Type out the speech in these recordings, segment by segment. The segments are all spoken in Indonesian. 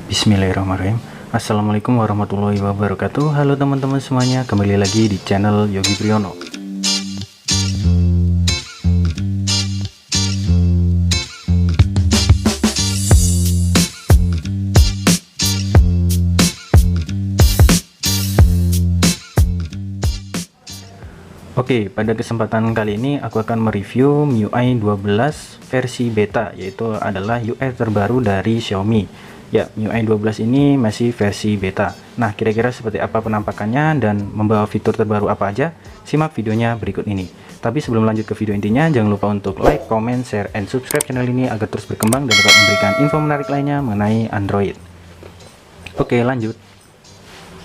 Bismillahirrahmanirrahim. Assalamualaikum warahmatullahi wabarakatuh. Halo teman-teman semuanya, kembali lagi di channel Yogi Priyono. Oke, pada kesempatan kali ini aku akan mereview MIUI 12 versi beta, yaitu adalah UI terbaru dari Xiaomi. Ya, MIUI 12 ini masih versi beta. Nah, kira-kira seperti apa penampakannya dan membawa fitur terbaru apa aja? Simak videonya berikut ini. Tapi sebelum lanjut ke video intinya, jangan lupa untuk like, comment, share, and subscribe channel ini agar terus berkembang dan dapat memberikan info menarik lainnya mengenai Android. Oke, lanjut.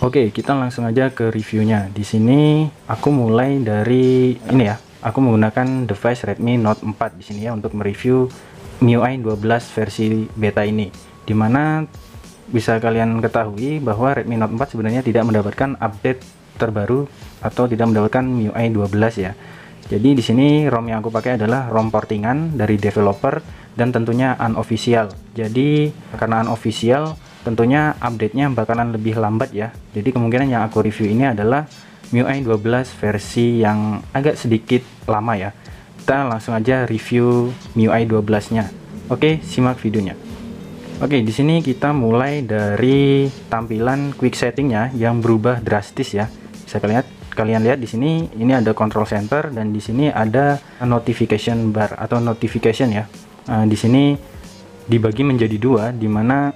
Oke, kita langsung aja ke reviewnya. Di sini aku mulai dari ini ya. Aku menggunakan device Redmi Note 4 di sini ya untuk mereview MIUI 12 versi beta ini. Dimana bisa kalian ketahui bahwa Redmi Note 4 sebenarnya tidak mendapatkan update terbaru atau tidak mendapatkan MIUI 12 ya. Jadi di sini ROM yang aku pakai adalah ROM portingan dari developer dan tentunya unofficial. Jadi karena unofficial, tentunya update-nya bakalan lebih lambat ya. Jadi kemungkinan yang aku review ini adalah MIUI 12 versi yang agak sedikit lama ya. Kita langsung aja review MIUI 12-nya. Oke, simak videonya. Oke, di sini kita mulai dari tampilan quick setting-nya yang berubah drastis ya. Bisa kalian lihat di sini ini ada control center dan di sini ada notification bar atau notification ya. Di sini dibagi menjadi dua, di mana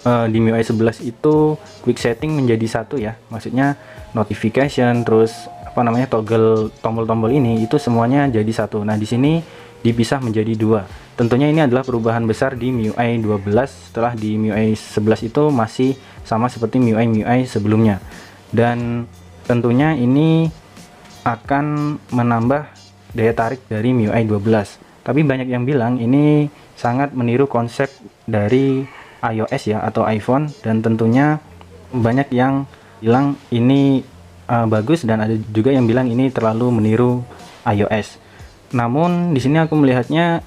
di MIUI 11 itu quick setting menjadi satu ya, maksudnya notification terus toggle tombol-tombol ini itu semuanya jadi satu. Nah, di sini dipisah menjadi dua. Tentunya ini adalah perubahan besar di MIUI 12 setelah di MIUI 11 itu masih sama seperti MIUI sebelumnya. Dan tentunya ini akan menambah daya tarik dari MIUI 12. Tapi banyak yang bilang ini sangat meniru konsep dari iOS ya atau iPhone, dan tentunya banyak yang bilang ini bagus dan ada juga yang bilang ini terlalu meniru iOS. Namun di sini aku melihatnya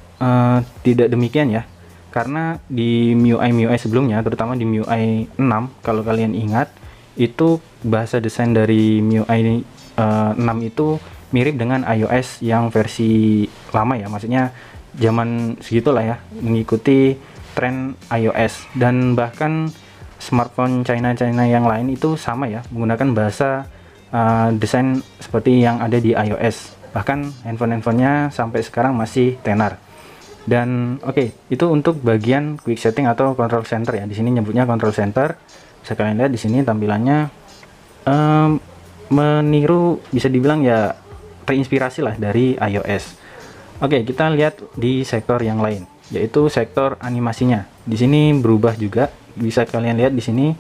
tidak demikian ya, karena di MIUI sebelumnya, terutama di MIUI 6 kalau kalian ingat, itu bahasa desain dari MIUI 6 itu mirip dengan iOS yang versi lama ya, maksudnya zaman segitulah ya, mengikuti tren iOS. Dan bahkan smartphone China yang lain itu sama ya, menggunakan bahasa desain seperti yang ada di iOS. Bahkan handphonenya sampai sekarang masih tenar. Dan oke, itu untuk bagian quick setting atau control center ya. Di sini nyebutnya control center. Bisa kalian lihat di sini tampilannya meniru, bisa dibilang ya terinspirasi lah dari iOS. Oke, kita lihat di sektor yang lain, yaitu sektor animasinya. Di sini berubah juga, bisa kalian lihat di sini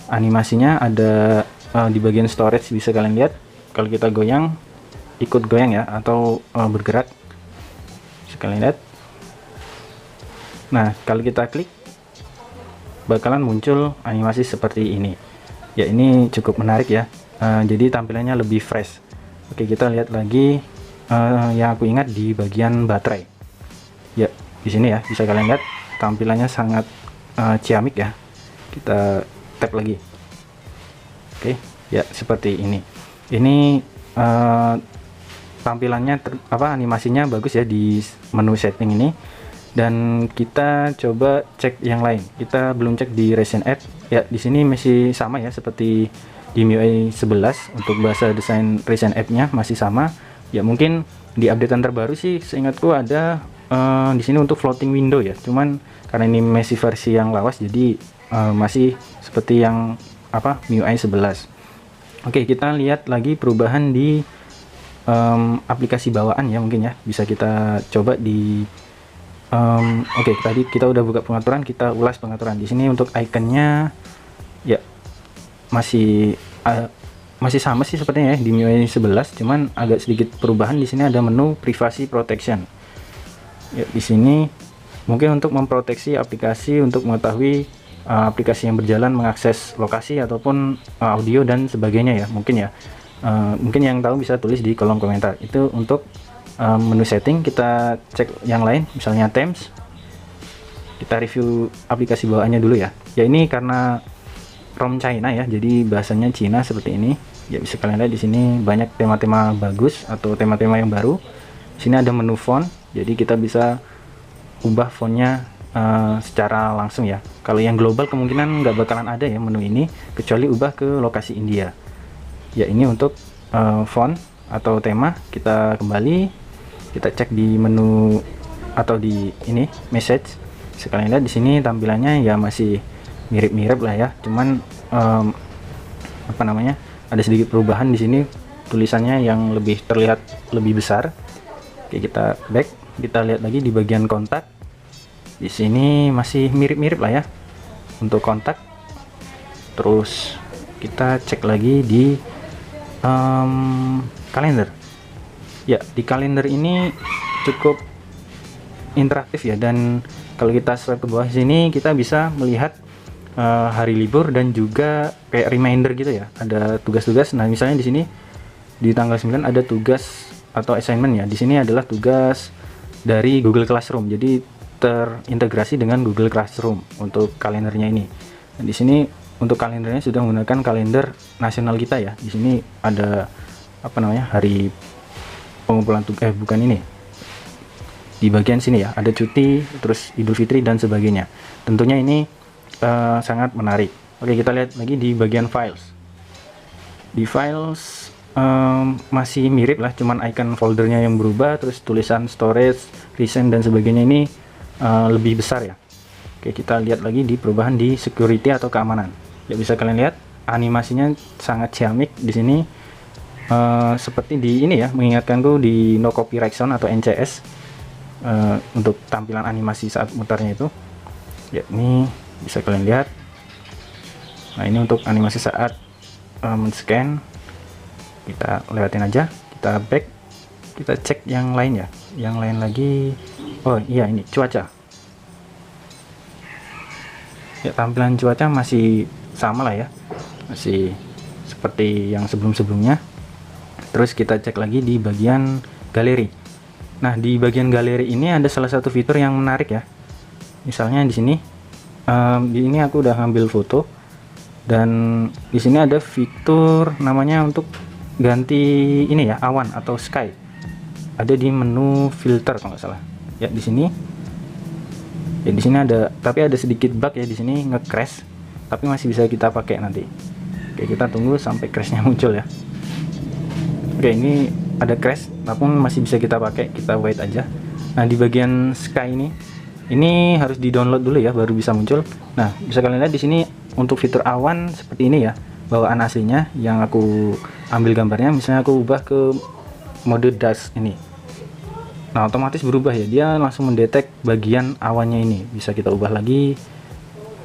animasinya ada di bagian storage, bisa kalian lihat kalau kita goyang ikut goyang ya atau bergerak, bisa kalian lihat. Nah, kalau kita klik bakalan muncul animasi seperti ini ya. Ini cukup menarik ya, jadi tampilannya lebih fresh. Oke, kita lihat lagi yang aku ingat di bagian baterai ya. Di sini ya bisa kalian lihat tampilannya sangat ciamik ya. Kita tap lagi. Oke ya, seperti ini. Ini tampilannya animasinya bagus ya di menu setting ini. Dan kita coba cek yang lain. Kita belum cek di Recent App ya. Di sini masih sama ya seperti di MIUI 11. Untuk bahasa desain Recent App-nya masih sama ya. Mungkin di updatean terbaru sih seingatku ada di sini untuk floating window ya, cuman karena ini masih versi yang lawas jadi masih seperti yang MIUI 11. Oke, kita lihat lagi perubahan di aplikasi bawaan ya, mungkin ya bisa kita coba di oke, tadi kita udah buka pengaturan, kita ulas pengaturan. Di sini untuk ikonnya ya masih sama sih sepertinya ya di MIUI 11, cuman agak sedikit perubahan. Di sini ada menu privacy protection. Ya, di sini mungkin untuk memproteksi aplikasi untuk mengetahui aplikasi yang berjalan mengakses lokasi ataupun audio dan sebagainya ya, mungkin ya. Mungkin yang tahu bisa tulis di kolom komentar. Itu untuk menu setting. Kita cek yang lain, misalnya themes. Kita review aplikasi bawaannya dulu ya. Ya ini karena ROM China ya, jadi bahasanya Cina seperti ini. Ya bisa kalian lihat di sini banyak tema-tema bagus atau tema-tema yang baru. Di sini ada menu font, jadi kita bisa ubah fontnya secara langsung ya. Kalau yang global kemungkinan nggak bakalan ada ya menu ini, kecuali ubah ke lokasi India. Ya ini untuk font atau tema. Kita kembali, kita cek di menu atau di ini message. Sekalian lihat di sini tampilannya ya masih mirip-mirip lah ya, cuman apa namanya, ada sedikit perubahan di sini, tulisannya yang lebih terlihat lebih besar. Oke, kita back, kita lihat lagi di bagian kontak. Di sini masih mirip-mirip lah ya untuk kontak. Terus kita cek lagi di kalender. Ya, di kalender ini cukup interaktif ya, dan kalau kita swipe ke bawah sini kita bisa melihat hari libur dan juga kayak reminder gitu ya, ada tugas-tugas. Nah misalnya di sini di tanggal 9 ada tugas atau assignment ya, di sini adalah tugas dari Google Classroom, jadi terintegrasi dengan Google Classroom untuk kalendernya ini. Dan di sini untuk kalendernya sudah menggunakan kalender nasional kita ya. Di sini ada apa namanya, hari pengumpulan tugas, bukan ini, di bagian sini ya ada cuti, terus Idul Fitri dan sebagainya. Tentunya ini sangat menarik. Oke, kita lihat lagi di bagian files. Di files masih mirip lah, cuman icon foldernya yang berubah, terus tulisan storage, recent dan sebagainya ini lebih besar ya. Oke, kita lihat lagi di perubahan di security atau keamanan. Ya bisa kalian lihat animasinya sangat ciamik di sini, seperti di ini ya, mengingatkanku di No Copyright Zone atau NCS untuk tampilan animasi saat mutarnya itu. Ya ini bisa kalian lihat. Nah ini untuk animasi saat men-scan. Kita lewatin aja, kita back, kita cek yang lain ya, yang lain lagi. Oh iya, ini cuaca. Ya tampilan cuaca masih sama lah ya, masih seperti yang sebelum-sebelumnya. Terus kita cek lagi di bagian galeri. Nah di bagian galeri ini ada salah satu fitur yang menarik ya. Misalnya di sini aku udah ngambil foto, dan di sini ada fitur namanya untuk ganti ini ya, awan atau sky. Ada di menu filter kalau nggak salah. Ya di sini. Ya di sini ada, tapi ada sedikit bug ya di sini, nge-crash. Tapi masih bisa kita pakai nanti. Oke, kita tunggu sampai crashnya muncul ya. Oke, ini ada crash, tapi masih bisa kita pakai. Kita wait aja. Nah di bagian sky ini harus di-download dulu ya, baru bisa muncul. Nah, bisa kalian lihat di sini untuk fitur awan seperti ini ya, bawaan aslinya yang aku ambil gambarnya. Misalnya aku ubah ke mode dust ini. Nah, otomatis berubah ya, dia langsung mendetek bagian awannya ini. Bisa kita ubah lagi,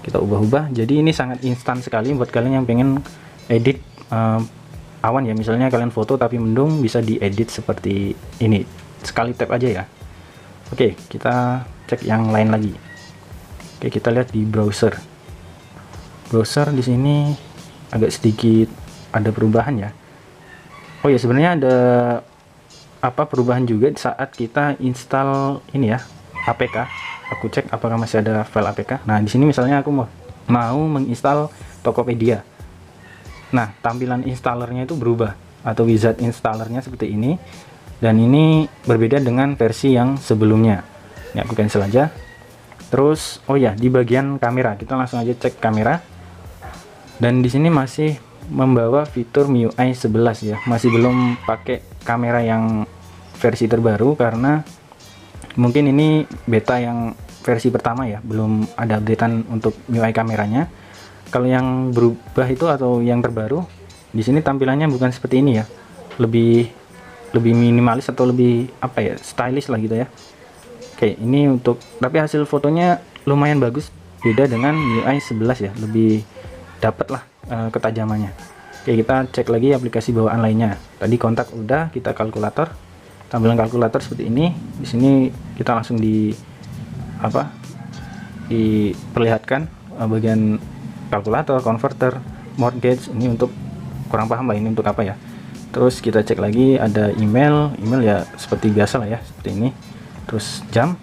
kita ubah-ubah. Jadi ini sangat instan sekali buat kalian yang pengen edit awan ya. Misalnya kalian foto tapi mendung, bisa diedit seperti ini. Sekali tap aja ya. Oke, kita cek yang lain lagi. Oke, kita lihat di browser. Browser di sini agak sedikit ada perubahan ya. Oh ya, sebenarnya ada perubahan juga saat kita install ini ya, APK. Aku cek apakah masih ada file APK. Nah, di sini misalnya aku mau menginstal Tokopedia. Nah, tampilan installernya itu berubah atau wizard installernya seperti ini. Dan ini berbeda dengan versi yang sebelumnya. Ini aku cancel aja. Terus oh ya, di bagian kamera kita langsung aja cek kamera. Dan di sini masih membawa fitur MIUI 11 ya, masih belum pakai kamera yang versi terbaru karena mungkin ini beta yang versi pertama ya, belum ada updatean untuk MIUI kameranya. Kalau yang berubah itu atau yang terbaru, di sini tampilannya bukan seperti ini ya, lebih minimalis atau lebih stylish lah gitu ya. Oke, ini untuk, tapi hasil fotonya lumayan bagus, beda dengan MIUI 11 ya, lebih dapat lah ketajamannya. Oke, kita cek lagi aplikasi bawaan lainnya. Tadi kontak udah, kita kalkulator. Tampilan kalkulator seperti ini. Di sini kita langsung diperlihatkan bagian kalkulator, converter, mortgage. Ini untuk kurang paham lah ini untuk apa ya. Terus kita cek lagi ada email ya seperti biasa lah ya, seperti ini. Terus jam.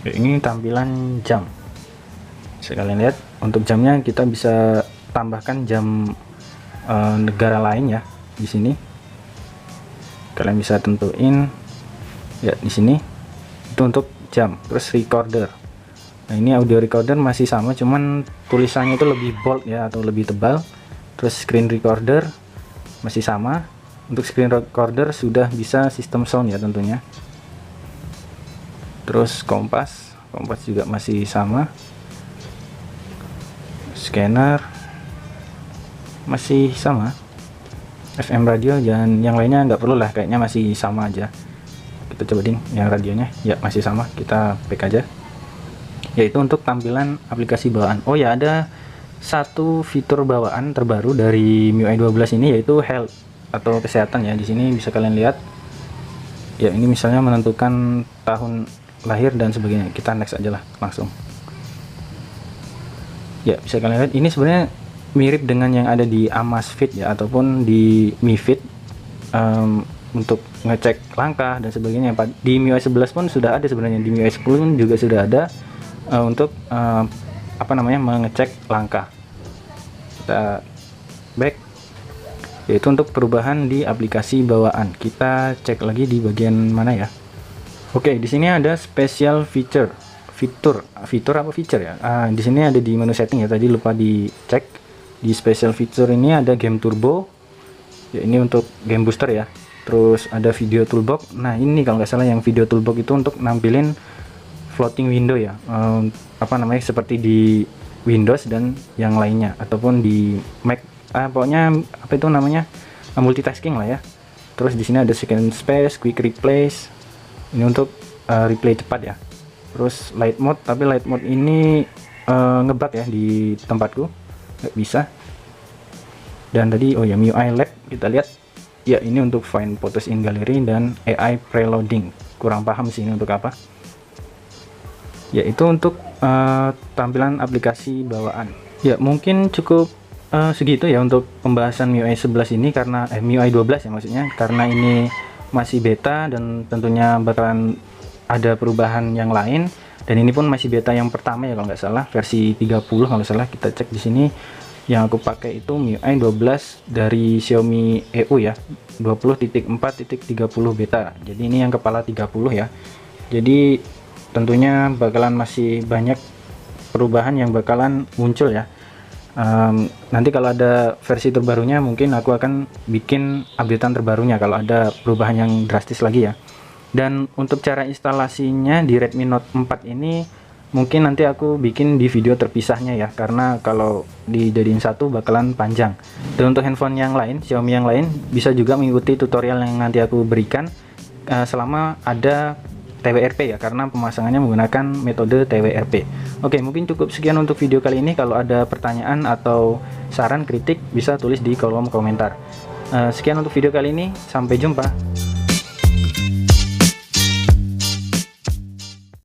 Ini tampilan jam. Bisa kalian lihat, untuk jamnya kita bisa tambahkan jam negara lain ya. Di sini kalian bisa tentuin ya, di sini itu untuk jam. Terus recorder, nah ini audio recorder masih sama, cuman tulisannya itu lebih bold ya, atau lebih tebal. Terus screen recorder masih sama. Untuk screen recorder sudah bisa sistem sound ya tentunya. Terus kompas juga masih sama. Scanner masih sama. FM radio dan yang lainnya nggak perlu lah, kayaknya masih sama aja. Kita coba ding yang radionya, ya masih sama, kita back aja. Yaitu untuk tampilan aplikasi bawaan. Oh ya, ada satu fitur bawaan terbaru dari MIUI 12 ini, yaitu health atau kesehatan ya. Di sini bisa kalian lihat ya, ini misalnya menentukan tahun lahir dan sebagainya. Kita next aja lah langsung. Ya, bisa kalian lihat ini sebenarnya mirip dengan yang ada di Amazfit ya, ataupun di Mi Fit, untuk ngecek langkah dan sebagainya. Di MIUI 11 pun sudah ada sebenarnya, di MIUI 10 pun juga sudah ada untuk apa namanya, mengecek langkah. Kita back, yaitu untuk perubahan di aplikasi bawaan. Kita cek lagi di bagian mana ya. Oke, di sini ada special fitur apa feature ya. Di sini ada di menu setting ya, tadi lupa dicek. Di special feature ini ada game turbo ya, ini untuk game booster ya. Terus ada video toolbox. Nah ini kalau nggak salah yang video toolbox itu untuk nampilin floating window ya, apa namanya, seperti di Windows dan yang lainnya, ataupun di Mac, pokoknya apa itu namanya, multitasking lah ya. Terus di sini ada second space, quick replace, ini untuk replay cepat ya. Terus light mode, tapi light mode ini ngebug ya di tempatku, nggak bisa. Dan tadi oh ya, MIUI Lab kita lihat ya, ini untuk find photos in gallery dan AI preloading. Kurang paham sih ini untuk apa. Ya itu untuk tampilan aplikasi bawaan. Ya mungkin cukup segitu ya untuk pembahasan MIUI 11 ini, karena MIUI 12 ya maksudnya, karena ini masih beta dan tentunya bakalan ada perubahan yang lain. Dan ini pun masih beta yang pertama ya kalau nggak salah, versi 30 kalau nggak salah. Kita cek di sini yang aku pakai itu MIUI 12 dari Xiaomi EU ya, 20.4.30 beta. Jadi ini yang kepala 30 ya. Jadi tentunya bakalan masih banyak perubahan yang bakalan muncul ya. Nanti kalau ada versi terbarunya mungkin aku akan bikin updatean terbarunya kalau ada perubahan yang drastis lagi ya. Dan untuk cara instalasinya di Redmi Note 4 ini mungkin nanti aku bikin di video terpisahnya ya, karena kalau dijadiin satu bakalan panjang. Dan untuk handphone yang lain, Xiaomi yang lain, bisa juga mengikuti tutorial yang nanti aku berikan selama ada TWRP ya, karena pemasangannya menggunakan metode TWRP. Oke, mungkin cukup sekian untuk video kali ini. Kalau ada pertanyaan atau saran kritik bisa tulis di kolom komentar. Sekian untuk video kali ini, sampai jumpa.